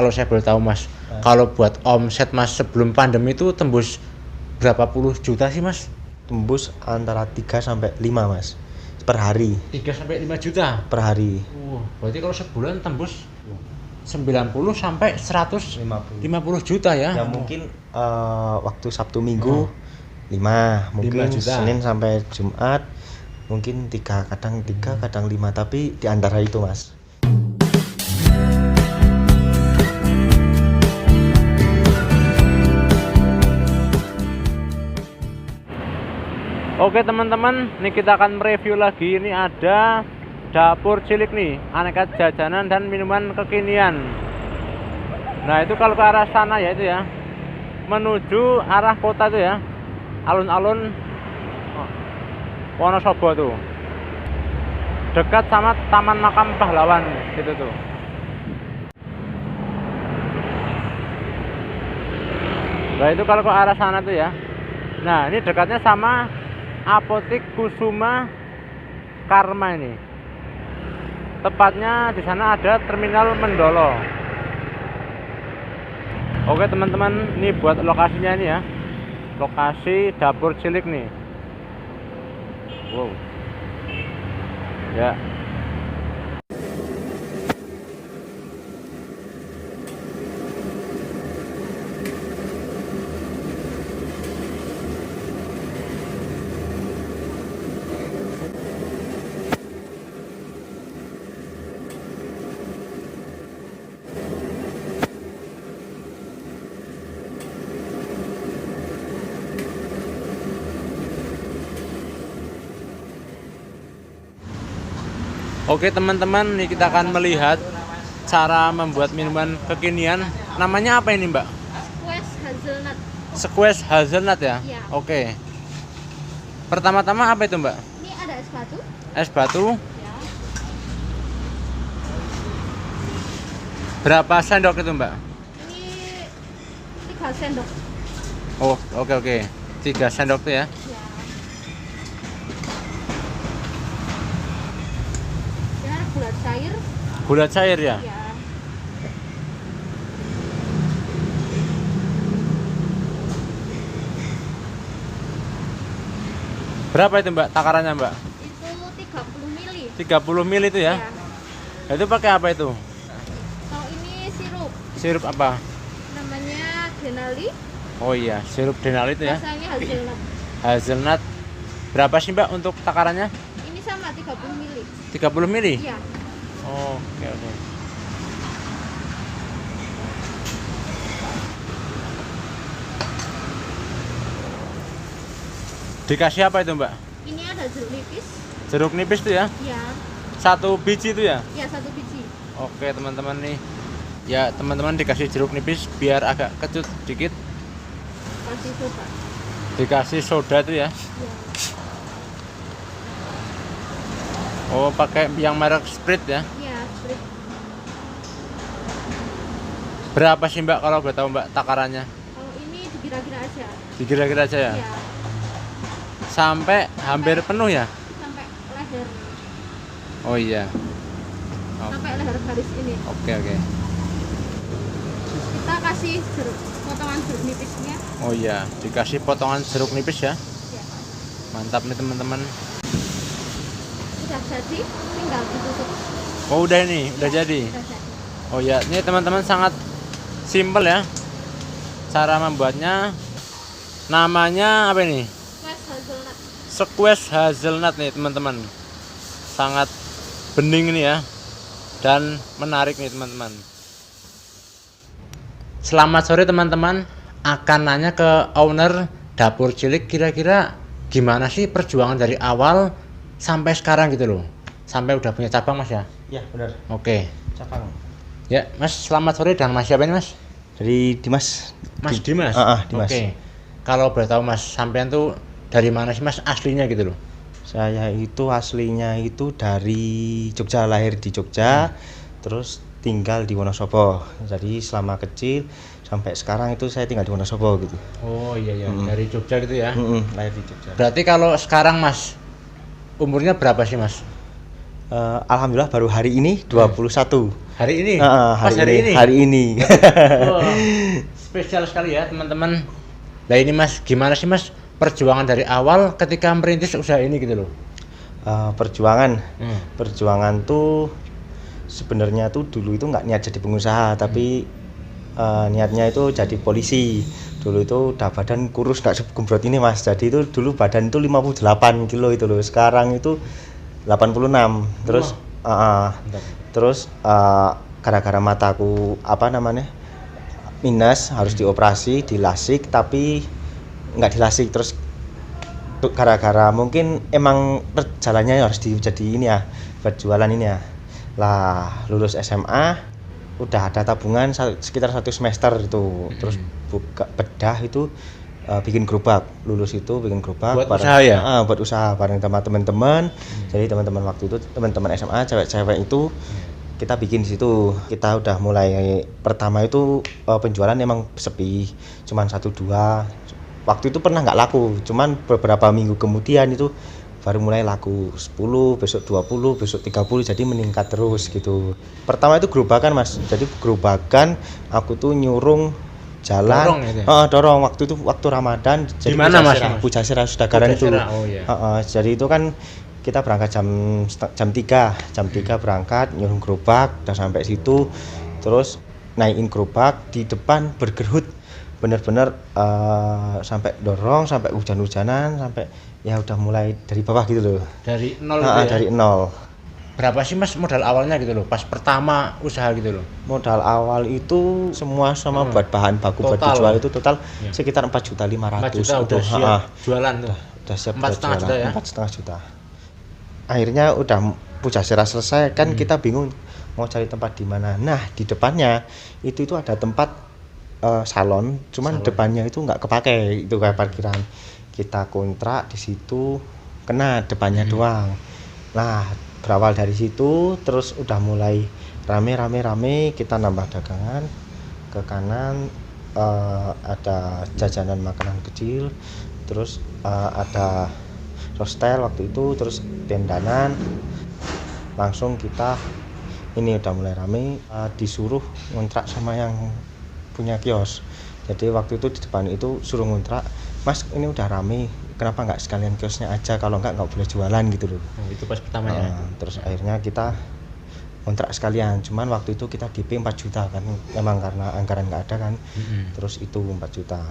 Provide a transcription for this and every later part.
kalau saya boleh tahu Mas, kalau buat omset Mas sebelum pandemi itu tembus berapa puluh juta sih Mas? Tembus antara 3 sampai 5 Mas per hari. 3 sampai 5 juta Per hari. Berarti kalau sebulan tembus 90 sampai 150 juta ya? Ya mungkin waktu Sabtu Minggu 5, mungkin 5 juta. Senin sampai Jumat mungkin 3, kadang 3, kadang 5, tapi di antara itu Mas. Oke teman-teman, ini kita akan mereview lagi. Ini ada dapur cilik nih, aneka jajanan dan minuman kekinian. Nah itu kalau ke arah sana ya itu ya, menuju arah kota tuh ya, alun-alun Wonosobo tuh, dekat sama Taman Makam Pahlawan gitu tuh. Nah itu kalau ke arah sana tuh ya. Nah ini dekatnya sama Apotik Kusuma Karma ini. Tepatnya di sana ada Terminal Mendolo. Oke teman-teman, ini buat lokasinya ini ya. Lokasi dapur cilik nih. Wow. Ya. Oke teman-teman, ini kita akan melihat cara membuat minuman kekinian. Namanya apa ini Mbak? Squash hazelnut. Squash hazelnut ya? Iya. Oke. Pertama-tama apa itu Mbak? Ini ada es batu. Es batu. Ya. Berapa sendok itu Mbak? Ini 3 sendok. Oh oke. 3 sendok tuh ya. Ya. Ini ada gula cair. Gula cair ya? Ya. Berapa itu Mbak takarannya Mbak? Itu 30 mili. 30 ml itu ya? Ya. Itu pakai apa itu? Kalau ini sirup, Sirup apa? namanya Denali. Oh iya, sirup Denali itu ya? Rasanya hazelnut. Hazelnut. Berapa sih Mbak untuk takarannya? Ini sama 30 mili. 30 ml? Iya. Oke. Dikasih apa itu Mbak? Ini ada jeruk nipis. Jeruk nipis tuh ya? Ya. 1 biji itu ya? Ya, 1 biji. Oke teman-teman nih. Ya teman-teman dikasih jeruk nipis biar agak kecut dikit. Kasih soda. Dikasih soda tuh ya? Ya. Oh pakai yang merek Sprite ya? Ya, strip. Berapa sih Mbak kalau gue tahu Mbak takarannya? Kalau ini dikira-kira aja. Dikira-kira aja ya? Ya. Sampai hampir penuh ya? Sampai leher. Oh iya. Sampai leher garis ini. Oke. Kita kasih potongan jeruk nipisnya. Oh iya, dikasih potongan jeruk nipis ya? Ya. Mantap nih teman-teman. Sudah jadi, tinggal ditutup. Oh udah ini, udah jadi. Sudah jadi. Oh ya, ini teman-teman sangat simpel ya. Cara membuatnya. Namanya apa ini? Squash hazelnut. Squash hazelnut nih teman-teman. Sangat bening ini ya. Dan menarik nih teman-teman. Selamat sore teman-teman. Akan nanya ke owner dapur cilik, kira-kira gimana sih perjuangan dari awal sampai sekarang gitu loh. Sampai udah punya cabang Mas ya? Ya, benar. Oke. Cabang. Ya, Mas, selamat sore. Dan Mas siapa ini, Mas? Dari Dimas. Mas Dimas. Dimas. Oke. Kalau boleh tahu Mas, sampean tuh dari mana sih Mas aslinya gitu loh? Saya itu aslinya itu dari Jogja, lahir di Jogja, terus tinggal di Wonosobo. Jadi selama kecil sampai sekarang itu saya tinggal di Wonosobo gitu. Oh iya, dari Jogja gitu ya. Lahir di Jogja. Berarti kalau sekarang Mas, umurnya berapa sih Mas? Alhamdulillah baru hari ini 21. Hari ini? Hari Pas hari ini, ini? hari ini. Wah, spesial sekali ya teman-teman. Nah ini Mas, gimana sih Mas perjuangan dari awal ketika merintis usaha ini gitu loh? Perjuangan tuh sebenarnya tuh dulu itu nggak niat jadi pengusaha, tapi niatnya itu jadi polisi. Dulu itu udah badan kurus nggak segembrot ini Mas. Jadi itu dulu badan itu 58 kilo itu loh. Sekarang itu 86. Terus gara-gara mataku minus, harus dioperasi, dilasik, tapi nggak dilasik. Terus gara-gara mungkin emang jalannya harus jadi ini ya, buat jualan ini ya. Lah lulus SMA udah ada tabungan sekitar 1 semester itu. Terus buka bedah itu, bikin gerobak. Lulus itu bikin gerobak buat usaha ya? Buat usaha bareng sama teman-teman. Jadi teman-teman waktu itu, teman-teman SMA cewek-cewek itu kita bikin di situ. Kita udah mulai pertama itu penjualan emang sepi, cuman 1-2. Waktu itu pernah nggak laku, cuman beberapa minggu kemudian itu baru mulai laku 10, besok 20, besok 30, jadi meningkat terus gitu. Pertama itu gerobakan Mas, jadi gerobakan aku tuh nyurung jalan, dorong waktu itu waktu Ramadan. Di mana Mas? Pujasera Sudagaran itu. Oh, iya. Jadi itu kan kita berangkat jam 3 berangkat nyurung gerobak, udah sampai situ, terus naikin gerobak di depan bergerhut, bener-bener sampai dorong, sampai hujan-hujanan, sampai ya udah mulai dari bawah gitu loh. Dari nol gitu ya? Dari nol. Berapa sih Mas modal awalnya gitu loh, pas pertama usaha gitu loh? Modal awal itu semua sama buat bahan baku buat dijual itu total sekitar 4.500.000. 4 juta udah siap jualan tuh? Udah siap 4,5 juta ya? 4,5 juta. Akhirnya udah Pujasera selesai kan, kita bingung mau cari tempat di mana. Nah di depannya itu ada tempat salon, cuman depannya itu nggak kepake, itu kayak parkiran. Kita kontrak di situ, kena depannya doang. Nah berawal dari situ terus udah mulai rame, kita nambah dagangan. Ke kanan ada jajanan makanan kecil, terus ada hostel waktu itu, terus tendanan. Langsung kita ini udah mulai rame, disuruh ngontrak sama yang punya kios. Jadi waktu itu di depan itu suruh ngontrak, Mas ini udah rame, kenapa nggak sekalian kiosnya aja, kalau nggak boleh jualan gitu loh. Itu pas pertamanya. Terus akhirnya kita kontrak sekalian, cuman waktu itu kita DP 4 juta kan, memang karena anggaran nggak ada kan. Terus itu 4 juta.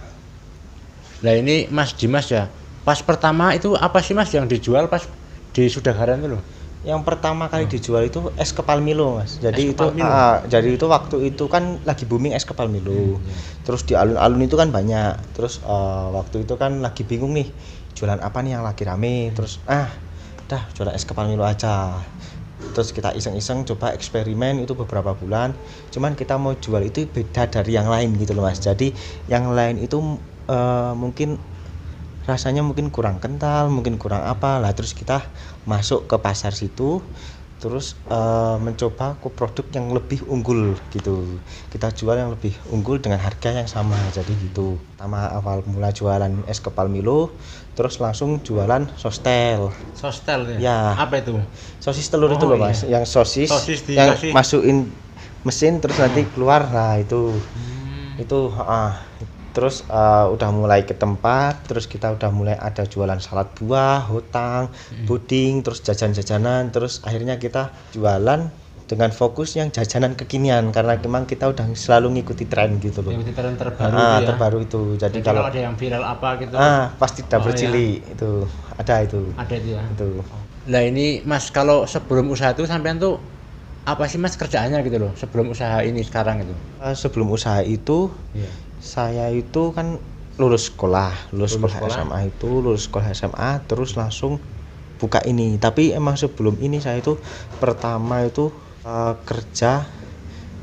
Nah ini Mas Dimas ya, pas pertama itu apa sih Mas yang dijual pas di Sudagaran itu loh? Yang pertama kali dijual itu es kepal Milo Mas. Jadi itu waktu itu kan lagi booming es kepal Milo. Terus di alun-alun itu kan banyak. Terus waktu itu kan lagi bingung nih, jualan apa nih yang lagi rame. Terus udah jualan es kepal Milo aja. Terus kita iseng-iseng coba eksperimen itu beberapa bulan. Cuman kita mau jual itu beda dari yang lain gitu loh Mas. Jadi yang lain itu mungkin rasanya mungkin kurang kental, mungkin kurang apa lah. Terus kita masuk ke pasar situ, terus mencoba ke produk yang lebih unggul gitu. Kita jual yang lebih unggul dengan harga yang sama, jadi gitu. Pertama awal mula jualan es kepal Milo, terus langsung jualan sostel. Sostel ya? Apa itu? Sosis telur itu loh Mas, yang sosis yang masukin mesin terus nanti keluar. Nah itu terus udah mulai ke tempat, terus kita udah mulai ada jualan salad buah, hotang, puding, terus jajan-jajanan. Terus akhirnya kita jualan dengan fokus yang jajanan kekinian, karena memang kita udah selalu ngikuti tren gitu loh. Ngikuti tren terbaru terbaru itu. Jadi kalau ada yang viral apa gitu, pasti double chili itu ada itu ya. Itu. Nah ini Mas, kalau sebelum usaha itu sampean tuh apa sih Mas kerjaannya gitu loh sebelum usaha ini sekarang itu? Sebelum usaha itu saya itu kan lulus sekolah SMA itu, lulus sekolah SMA terus langsung buka ini. Tapi emang sebelum ini saya itu pertama itu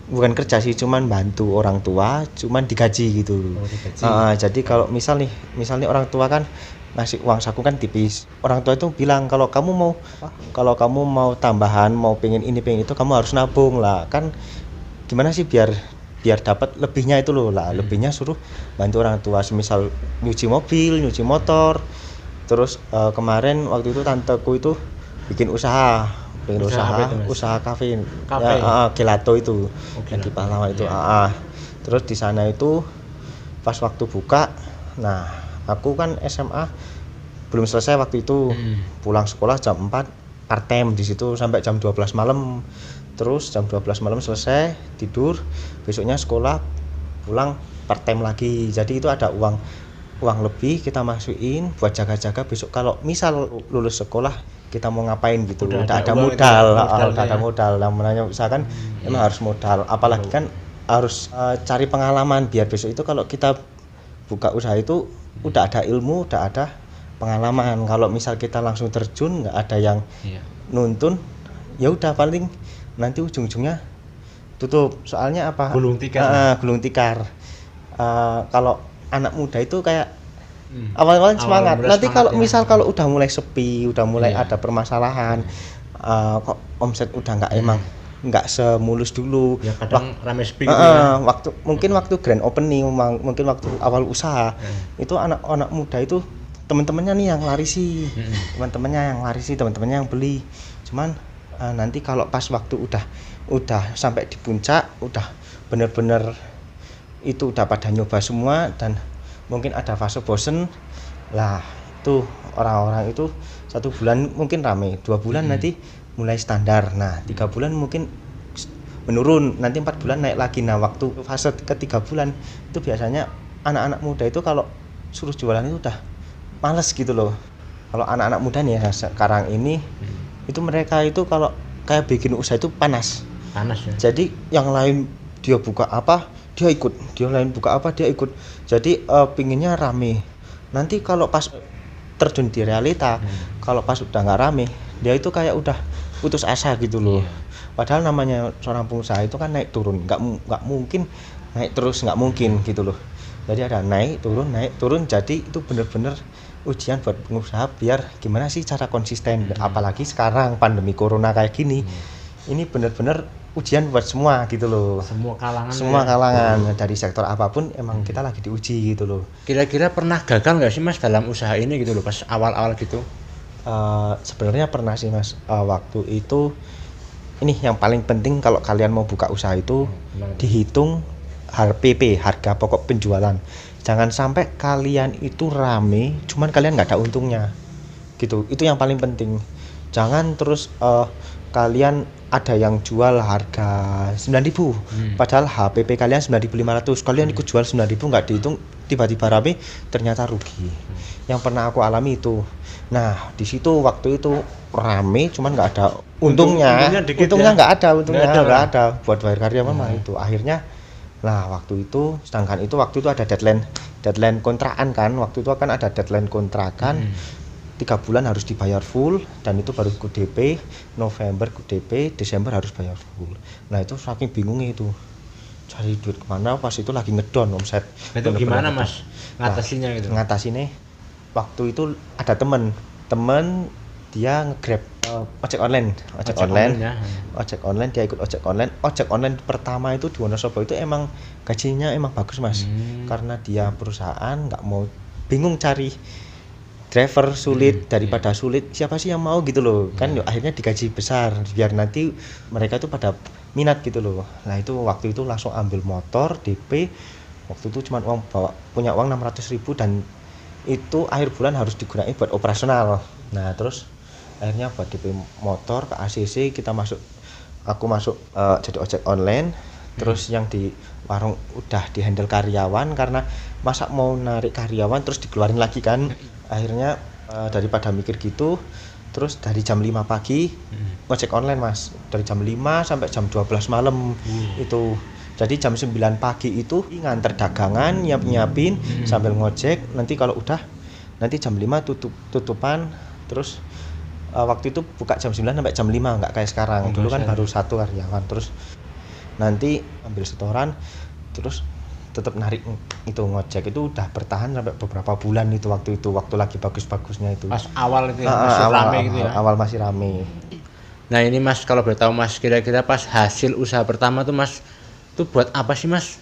bukan kerja sih, cuman bantu orang tua, cuman digaji gitu. Jadi kalau misal nih orang tua kan ngasih uang saku kan tipis. Orang tua itu bilang kalau kamu mau tambahan, mau pengen ini pengen itu, kamu harus nabung lah. Kan gimana sih biar dapat lebihnya itu loh lah. Lebihnya suruh bantu orang tua, semisal nyuci mobil, nyuci motor. Terus kemarin waktu itu tanteku itu bikin usaha pengen Usaha apa itu, Mas? usaha kafe. Kafe? Ya, gelato itu. Oh, Yang di gelato. Pahlawan itu. Iya. Terus di sana itu pas waktu buka, nah aku kan SMA belum selesai waktu itu. Pulang sekolah jam 4 part time di situ sampai jam 12 malam. Terus jam 12 malam selesai tidur, besoknya sekolah, pulang part time lagi. Jadi itu ada uang lebih kita masukin buat jaga-jaga besok kalau misal lulus sekolah kita mau ngapain gitu. Udah Udah ada ada uang itu, modal, modalnya udah ada ya. modal. Namanya usaha kan emang harus modal, apalagi kan harus cari pengalaman biar besok itu kalau kita buka usaha itu udah ada ilmu, udah ada pengalaman. Kalau misal kita langsung terjun nggak ada yang Iya. nuntun, ya udah paling nanti ujung-ujungnya tutup. Soalnya apa? Gulung tikar. Gulung tikar. Kalau anak muda itu kayak awal-awal semangat. Awal-awal Nanti semangat, kalau ya. misal kalau udah mulai sepi, udah mulai Iya. ada permasalahan, kok omset udah nggak semulus dulu. Ya kadang rame sepi gitu ya. Waktu grand opening, mungkin waktu awal usaha, itu anak-anak muda itu teman-temannya nih yang larisi, teman-temannya yang beli. Cuman nanti kalau pas waktu udah sampai di puncak, udah bener-bener itu udah pada nyoba semua dan mungkin ada fase bosen lah, itu orang-orang itu 1 bulan mungkin rame, 2 bulan nanti mulai standar, nah 3 bulan mungkin menurun, nanti 4 bulan naik lagi. Nah waktu fase ke-3 bulan itu biasanya anak-anak muda itu kalau suruh jualan itu udah males gitu loh. Kalau anak-anak muda nih ya sekarang ini itu mereka itu kalau kayak bikin usaha itu panas ya. jadi yang lain dia buka apa dia ikut, dia lain buka apa dia ikut, jadi pinginnya rame. Nanti kalau pas terjun di realita, kalau pas udah nggak rame dia itu kayak udah putus asa gitu loh. Padahal namanya seorang pengusaha itu kan naik turun, nggak mungkin naik terus, nggak mungkin gitu loh. Jadi ada naik turun, jadi itu bener-bener ujian buat pengusaha biar gimana sih cara konsisten. Apalagi sekarang pandemi corona kayak gini, ini bener-bener ujian buat semua gitu loh. Semua kalangan dari sektor apapun emang kita lagi diuji gitu loh. Kira-kira pernah gagal nggak sih Mas dalam usaha ini gitu loh pas awal-awal gitu? Sebenarnya pernah sih Mas. Waktu itu ini yang paling penting kalau kalian mau buka usaha itu dihitung HPP, harga pokok penjualan. Jangan sampai kalian itu rame cuman kalian nggak ada untungnya gitu. Itu yang paling penting. Jangan terus kalian ada yang jual harga 9.000 padahal HPP kalian 9.500, kalian ikut jual 9.000 nggak dihitung, tiba-tiba rame ternyata rugi. Yang pernah aku alami itu. Nah di situ waktu itu rame cuman nggak ada untungnya nggak ada buat bayar karyawan mah itu. Akhirnya waktu itu ada deadline kontrakan kan, waktu itu kan ada deadline kontrakan 3 bulan harus dibayar full, dan itu baru ku DP, November ku DP, Desember harus bayar full. Nah itu saking bingungnya itu cari duit kemana pas itu lagi ngedon omset. Itu gimana Mas ngatasinya gitu? Ngatasinnya waktu itu ada temen dia nge-grab ojek online, dia ikut ojek online pertama itu di Wonosobo itu emang gajinya emang bagus Mas, karena dia perusahaan nggak mau, bingung cari driver sulit daripada sulit, siapa sih yang mau gitu loh kan. Akhirnya digaji besar biar nanti mereka itu pada minat gitu loh. Nah itu waktu itu langsung ambil motor DP, waktu itu cuma punya uang 600.000 dan itu akhir bulan harus digunakan buat operasional. Nah terus akhirnya buat DP motor ke ACC, aku masuk jadi ojek online. Terus yang di warung udah dihandle karyawan, karena masa mau narik karyawan terus dikeluarin lagi kan. Akhirnya daripada mikir gitu, terus dari jam 5 pagi ojek online Mas, dari jam 5 sampai jam 12 malam itu. Jadi jam 9 pagi itu nganter dagangan, nyiapin sambil ngojek. Nanti kalau udah nanti jam 5 tutupan. Terus waktu itu buka jam 9 sampai jam 5, nggak kayak sekarang. Dulu kan baru 1 karyawan. Terus nanti ambil setoran, terus tetap narik itu ngojek. Itu udah bertahan sampai beberapa bulan itu, waktu lagi bagus-bagusnya itu. Pas awal itu ya, masih rame gitu ya. Awal masih rame. Nah ini Mas, kalau boleh tahu Mas, kira-kira pas hasil usaha pertama tuh Mas, itu buat apa sih Mas?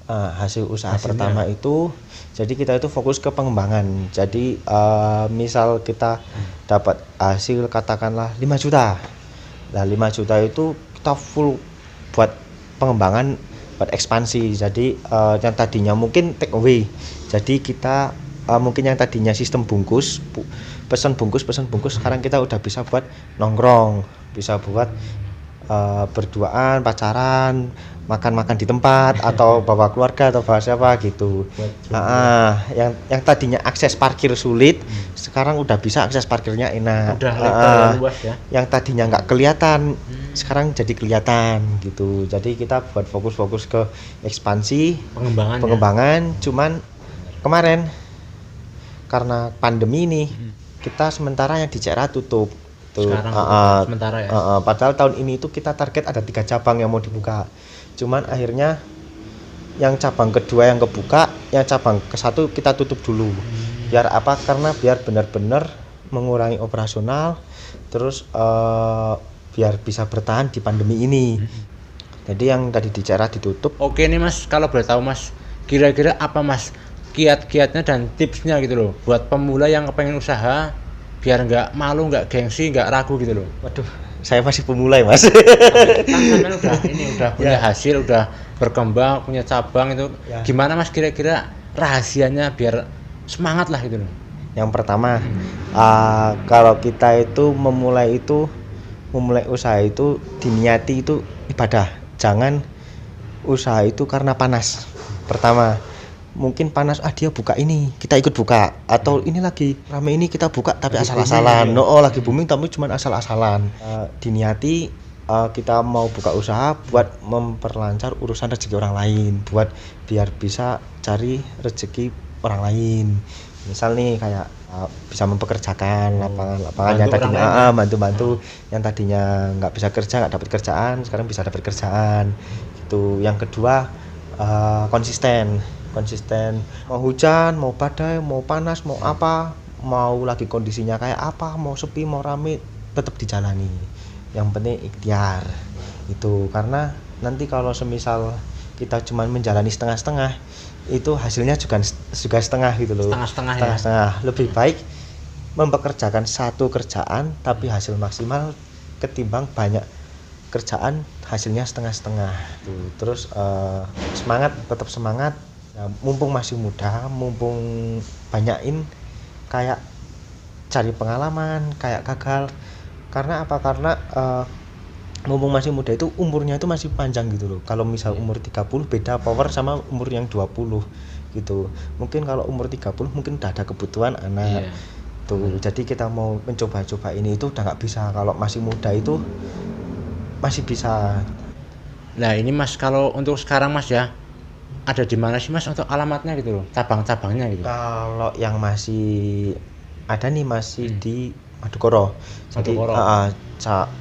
Hasil usaha pertama itu, jadi kita itu fokus ke pengembangan. Jadi misal kita dapat hasil katakanlah 5 juta. Nah 5 juta itu kita full buat pengembangan, buat ekspansi. Jadi yang tadinya mungkin take away, jadi kita mungkin yang tadinya sistem bungkus, pesan bungkus sekarang kita udah bisa buat nongkrong, bisa buat berduaan, pacaran, makan di tempat atau bawa keluarga atau bawa siapa gitu. Yang tadinya akses parkir sulit, sekarang udah bisa akses parkirnya enak. Udah lebar luas ya. Yang tadinya nggak kelihatan, sekarang jadi kelihatan gitu. Jadi kita buat fokus ke ekspansi, pengembangan. Cuman kemarin karena pandemi ini, kita sementara yang di CRA tutup. Sekarang sementara ya. Padahal tahun ini itu kita target ada 3 cabang yang mau dibuka. Cuman akhirnya yang cabang kedua yang kebuka, yang cabang ke-1 kita tutup dulu. Biar apa? Karena biar benar-benar mengurangi operasional, terus biar bisa bertahan di pandemi ini. Jadi yang tadi di CRA ditutup. Oke nih Mas, kalau boleh tahu Mas, kira-kira apa Mas kiat-kiatnya dan tipsnya gitu loh buat pemula yang kepengen usaha biar nggak malu, nggak gengsi, nggak ragu gitu loh. Waduh, saya masih pemula ya Mas. Kan udah punya hasil, udah berkembang, punya cabang itu. Gimana Mas kira-kira rahasianya biar semangat lah gitu loh? Yang pertama, kalau kita itu memulai usaha itu diniati itu ibadah. Jangan usaha itu karena panas. Pertama, mungkin panas, dia buka ini, kita ikut buka, atau ini lagi rame ini kita buka tapi asal-asalan. Lagi booming tapi cuma asal-asalan. Diniati kita mau buka usaha buat memperlancar urusan rezeki orang lain, buat biar bisa cari rezeki orang lain. Misal nih kayak bisa mempekerjakan lapangan yang tadinya bantu yang tadinya nggak bisa kerja, nggak dapat kerjaan, sekarang bisa dapat kerjaan. Itu yang kedua, konsisten, mau hujan, mau badai, mau panas, mau apa, mau lagi kondisinya kayak apa, mau sepi, mau rame, tetap dijalani. Yang penting ikhtiar itu, karena nanti kalau semisal kita cuma menjalani setengah-setengah, itu hasilnya juga setengah gitu loh. Setengah-setengah. Lebih baik mempekerjakan satu kerjaan tapi hasil maksimal ketimbang banyak kerjaan hasilnya setengah-setengah. Terus tetap semangat. Nah, mumpung masih muda, mumpung banyakin kayak cari pengalaman, kayak gagal. Karena apa? Karena mumpung masih muda itu umurnya itu masih panjang gitu loh. Kalau misal umur 30 beda power sama umur yang 20 gitu. Mungkin kalau umur 30 mungkin udah ada kebutuhan anak. Jadi kita mau mencoba-coba ini itu udah nggak bisa. Kalau masih muda itu masih bisa. Nah ini Mas, kalau untuk sekarang Mas ya, ada di mana sih Mas untuk alamatnya gitu loh, cabang-cabangnya gitu? Kalau yang masih ada nih masih di Madukoro. Jadi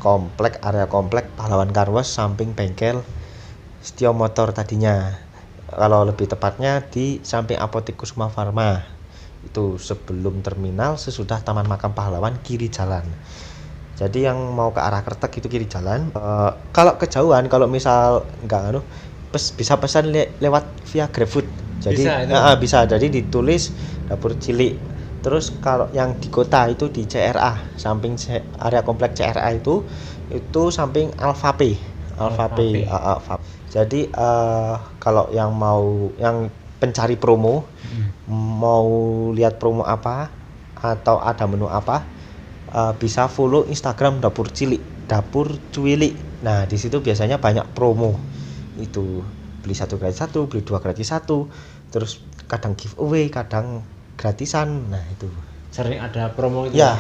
komplek, area komplek Pahlawan Car Wash samping bengkel Setio Motor tadinya. Kalau lebih tepatnya di samping Apotek Kusuma Pharma. Itu sebelum terminal, sesudah Taman Makam Pahlawan, kiri jalan. Jadi yang mau ke arah Kertek itu kiri jalan. Kalau kejauhan, kalau misal enggak bisa pesan lewat via GrabFood. Jadi bisa. Jadi ditulis Dapur Cilik. Terus kalau yang di kota itu di CRA, samping area komplek CRA itu samping Alfa P. Jadi kalau yang pencari promo, mau lihat promo apa atau ada menu apa, bisa follow Instagram Dapur Cuwilik. Nah, di situ biasanya banyak promo. Itu beli 1 gratis 1, beli 2 gratis 1, terus kadang giveaway, kadang gratisan. Nah, itu sering ada promo itu ya,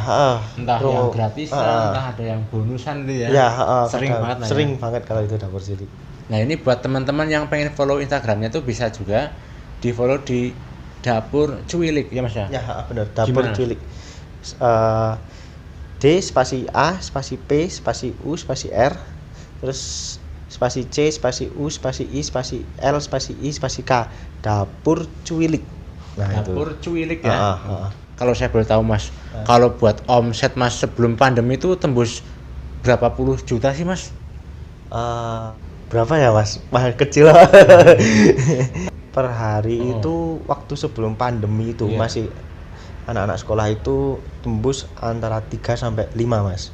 entah promo yang gratisan, entah ada yang bonusan gitu ya. Sering banget kalau itu Dapur Cilik. Nah, ini buat teman-teman yang pengen follow Instagramnya tuh bisa juga di follow di Dapur Cuwilik ya Mas ya. Ya, benar, Dapur Cuwilik. D spasi A spasi P spasi U spasi R, terus spasi C spasi U spasi I spasi L spasi I spasi K, Dapur Cuwilik. Nah, Dapur Cuwilik ya. Kalau saya boleh tahu Mas, kalau buat omset Mas sebelum pandemi itu tembus berapa puluh juta sih Mas? Berapa ya Mas? Mahal kecil. Per hari itu waktu sebelum pandemi itu masih anak-anak sekolah itu tembus antara 3 sampai 5 Mas.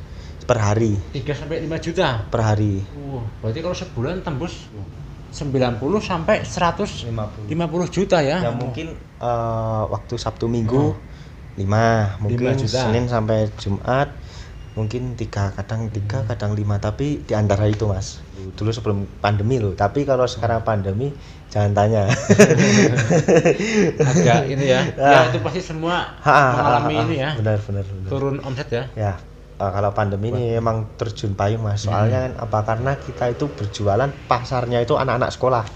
per hari. 3 sampai 5 juta. Per hari. Berarti kalau sebulan tembus 90 sampai 150 juta ya. Ya mungkin waktu Sabtu Minggu 5, mungkin 5 juta. Senin sampai Jumat mungkin 3, kadang 5, tapi di antara itu Mas. Dulu sebelum pandemi loh, tapi kalau sekarang pandemi jangan tanya. Agak ini ya. Ya itu pasti semua mengalami ini ya. Benar. Turun omset ya. Ya. Kalau pandemi ini emang terjun payung Mas. Soalnya kan apa, karena kita itu berjualan pasarnya itu anak-anak sekolah.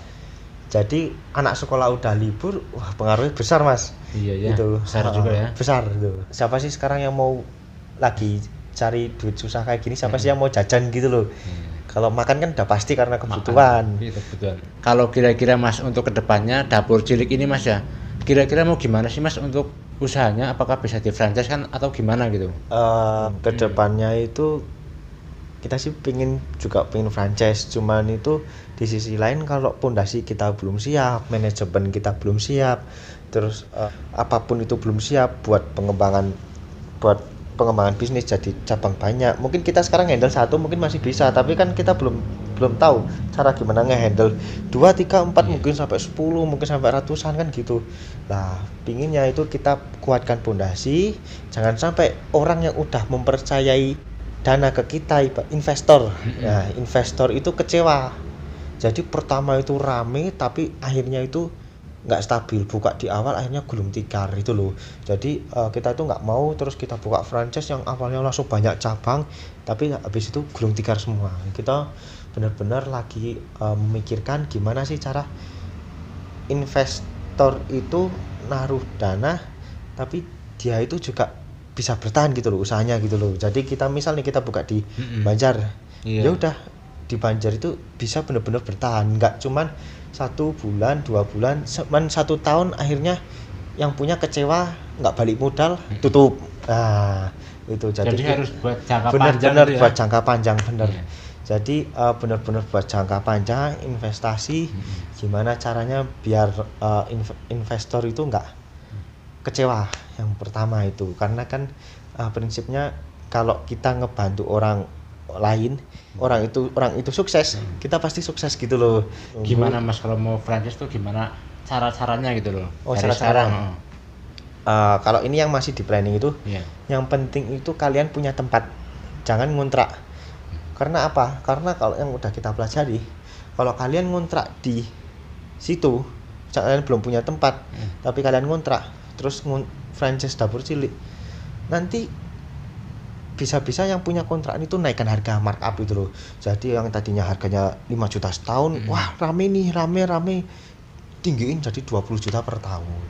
Jadi anak sekolah udah libur, wah pengaruhnya besar Mas. Iya. Itu Besar juga ya. Besar itu. Siapa sih sekarang yang mau lagi cari duit susah kayak gini, siapa sih yang mau jajan gitu loh. Kalau makan kan udah pasti karena kebutuhan. Kalau kira-kira Mas untuk kedepannya dapur cilik ini Mas ya, kira-kira mau gimana sih Mas untuk usahanya? Apakah bisa di franchise kan atau gimana gitu? Kedepannya itu kita sih pengen franchise, cuman itu di sisi lain kalau pondasi kita belum siap, manajemen kita belum siap, terus apapun itu belum siap buat pengembangan bisnis jadi cabang banyak. Mungkin kita sekarang handle 1 mungkin masih bisa, tapi kan kita belum tahu cara gimana nge-handle 2, 3, 4 mungkin sampai 10, mungkin sampai ratusan kan gitu. Nah, pinginnya itu kita kuatkan pondasi, jangan sampai orang yang udah mempercayai dana ke kita, investor. Nah, investor itu kecewa. Jadi pertama itu rame tapi akhirnya itu nggak stabil, buka di awal akhirnya gulung tikar itu loh. Jadi kita itu nggak mau terus kita buka franchise yang awalnya langsung banyak cabang tapi habis itu gulung tikar semua. Kita benar-benar lagi memikirkan gimana sih cara investor itu naruh dana tapi dia itu juga bisa bertahan gitu loh usahanya gitu loh. Jadi kita misal nih kita buka di Banjar, ya udah di Banjar itu bisa benar-benar bertahan, nggak cuman 1 bulan 2 bulan, cuman 1 tahun akhirnya yang punya kecewa, nggak balik modal, tutup. Nah itu jadi harus buat jangka bener, panjang bener gitu ya? Buat jangka panjang bener. Jadi benar-benar buat jangka panjang investasi. Gimana caranya biar investor itu nggak kecewa, yang pertama itu karena kan prinsipnya kalau kita ngebantu orang lain, orang itu sukses, kita pasti sukses gitu loh. Gimana Mas kalau mau franchise tuh gimana cara-caranya gitu loh? Cara-cara. Kalau ini yang masih di planning itu, yang penting itu kalian punya tempat, jangan ngontrak. Karena apa? Karena kalau yang udah kita pelajari, kalau kalian ngontrak di situ, kalian belum punya tempat, tapi kalian ngontrak, terus franchise dapur cilik, nanti bisa-bisa yang punya kontrakan itu naikkan harga markup itu loh. Jadi yang tadinya harganya 5 juta setahun, wah rame tinggiin jadi 20 juta per tahun,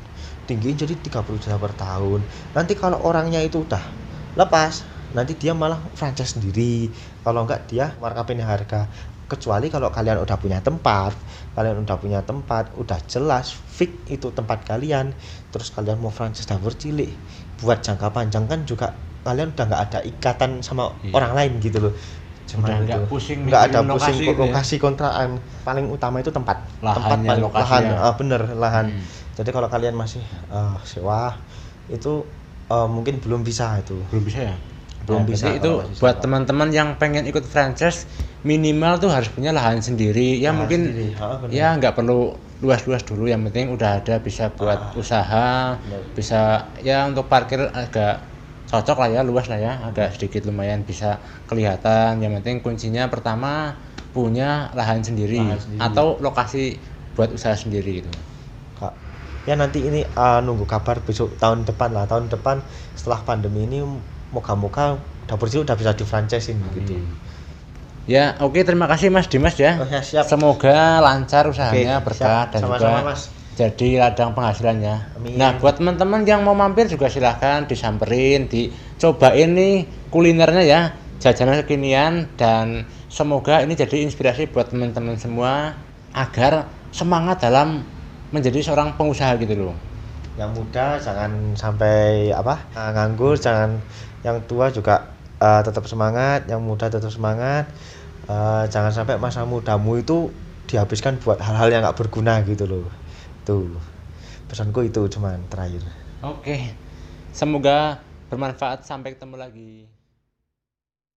tinggiin jadi 30 juta per tahun. Nanti kalau orangnya itu udah lepas, nanti dia malah franchise sendiri. Kalau enggak dia markupin harga. Kecuali kalau kalian udah punya tempat, udah jelas fix itu tempat kalian, terus kalian mau franchise dapur cilik buat jangka panjang kan juga kalian udah nggak ada ikatan sama orang lain gitu loh. Cuma nggak pusing lokasi kontrakan. Paling utama itu tempat lahan. Lahan. Jadi kalau kalian masih sewa itu mungkin belum bisa itu. Belum bisa ya? Belum bisa. Itu buat teman-teman yang pengen ikut franchise minimal tuh harus punya lahan sendiri. Ya mungkin ya nggak perlu luas-luas dulu, yang penting udah ada bisa buat usaha, bisa ya untuk parkir agak cocok lah ya, luas lah ya, agak sedikit lumayan bisa kelihatan. Yang penting kuncinya pertama punya lahan sendiri atau lokasi buat usaha sendiri gitu. Kak, ya nanti ini nunggu kabar besok tahun depan setelah pandemi ini moga-moga dapur cilik udah bisa di franchise gitu. Ya oke, terima kasih Mas Dimas ya. Siap. Semoga lancar usahanya, berkah dan sama-sama, juga Mas. Jadi ladang penghasilannya. Amin. Nah buat teman-teman yang mau mampir juga silahkan disamperin, dicobain nih kulinernya ya, jajanan kekinian, dan semoga ini jadi inspirasi buat teman-teman semua agar semangat dalam menjadi seorang pengusaha gitu loh. Yang muda jangan sampai nganggur, yang tua juga tetap semangat, yang muda tetap semangat. Jangan sampai masa mudamu itu dihabiskan buat hal-hal yang nggak berguna gitu loh. Tuh pesanku itu cuman terakhir. Oke, semoga bermanfaat, sampai ketemu lagi.